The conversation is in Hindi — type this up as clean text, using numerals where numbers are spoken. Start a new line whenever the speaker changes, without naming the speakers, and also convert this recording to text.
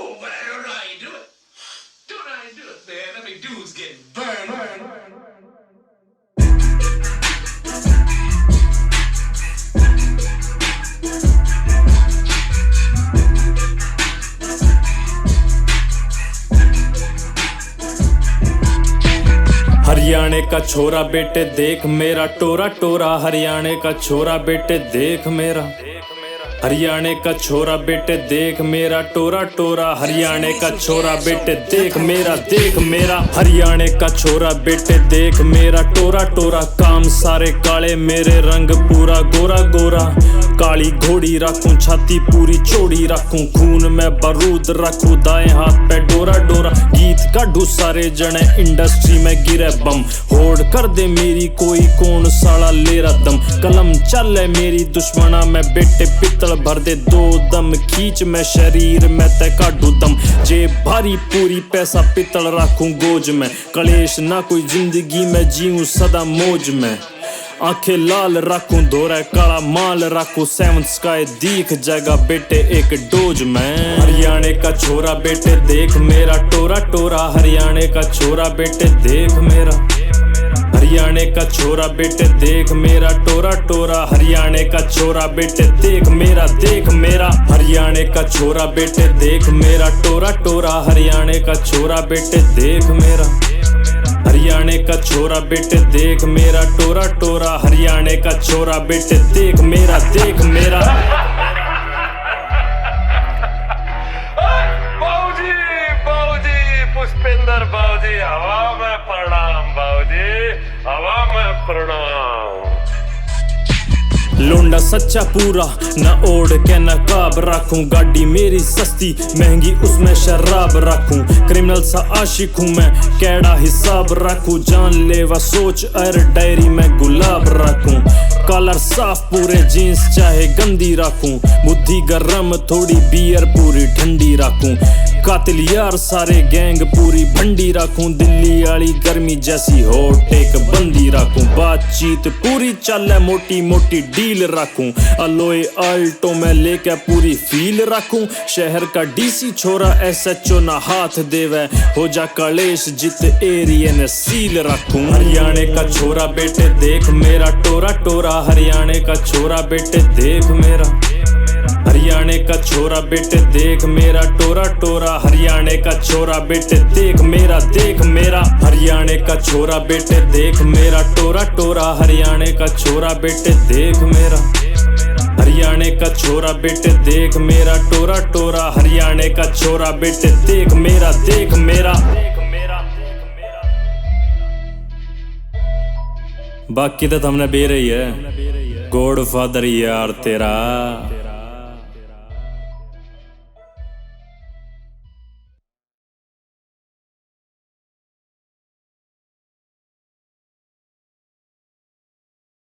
Oh, but I don't know how you do it. Don't know how you do it, man. I mean, dudes getting burned.
हरियाणे का छोरा बेटे देख मेरा टोरा टोरा, हरियाणे का छोरा बेटे देख मेरा, हरियाणे का छोरा बेटे देख मेरा टोरा टोरा, हरियाणे का छोरा बेटे देख मेरा, हरियाणे का छोरा बेटे देख मेरा टोरा टोरा। काम सारे काले मेरे रंग पूरा गोरा गोरा, काली घोड़ी रखूं छाती पूरी चौड़ी रखूं, खून में बारूद रखूं दाएं हाथ पे डोरा डोरा। गीत काढू सारे जने इंडस्ट्री में गिरे बम, होड़ कर दे मेरी कोई कौन साला ले रहा दम। कलम चले मेरी दुश्मना में बेटे पित्तल भर दे दो दम, खींच में शरीर में ते काढू दम। जेब भारी पूरी पैसा पित्तल रखूं गोज में, कलेश ना कोई जिंदगी में जीऊं सदा मौज में। आंखें लाल रखूं धोरा काला माल रखूं, सेवन स्काई दीख जाएगा बेटे एक डोज में। हरियाणे का छोरा बेटे देख मेरा टोरा टोरा, हरियाणे का छोरा बेटे देख मेरा, हरियाणे का छोरा बेटे देख मेरा टोरा टोरा, हरियाणे का छोरा बेटे देख मेरा, हरियाणे का छोरा बेटे देख मेरा टोरा टोरा, हरियाणे का छोरा बेटे देख मेरा, हरियाणे का छोरा बेटे देख मेरा टोरा टोरा, हरियाणे का छोरा बेटे देख मेरा।
बाऊजी पुष्पेंद्र बाऊजी, हवा में प्रणाम बाऊजी, हवा में प्रणाम।
लोंडा सच्चा पूरा न ओढ़ के नकाब रखूं, गाड़ी मेरी सस्ती महंगी उसमें शराब रखूं। क्रिमिनल सा आशिक हूं मैं कैड़ा हिसाब रखूं, जानलेवा सोच अर डायरी में गुलाब रखूं। कॉलर साफ पूरे जीन्स चाहे गंदी रखूं, बुद्धि गरम थोड़ी बियर पूरी ठंडी रखूं। कातिल यार सारे गैंग पूरी भंडी रखूं, दिल्ली वाली गर्मी जैसी होट एक बंदी रखूं। बातचीत पूरी चले मोटी मोटी डील रखूं, अलोए आल्टो में लेके पूरी फील रखूं। शहर का डीसी छोरा एसएचओ ना हाथ देवे, हो जा कलेश जित एरिया ने सील रखूं। हरियाणे का छोरा बेटे देख मेरा टोरा टोरा, हरियाणे का छोरा बेटे देख मेरा, हरियाणे का छोरा बेटे देख मेरा टोरा टोरा, हरियाणे का छोरा बेटे देख मेरा, हरियाणे का छोरा बेटे देख मेरा टोरा टोरा, हरियाणे का छोरा बेटे देख मेरा, हरियाणे का छोरा बेटे देख मेरा टोरा टोरा, हरियाणे का छोरा बेटे देख मेरा। बाकी तो तुमने बेर ही है, गॉड फादर यार तेरा।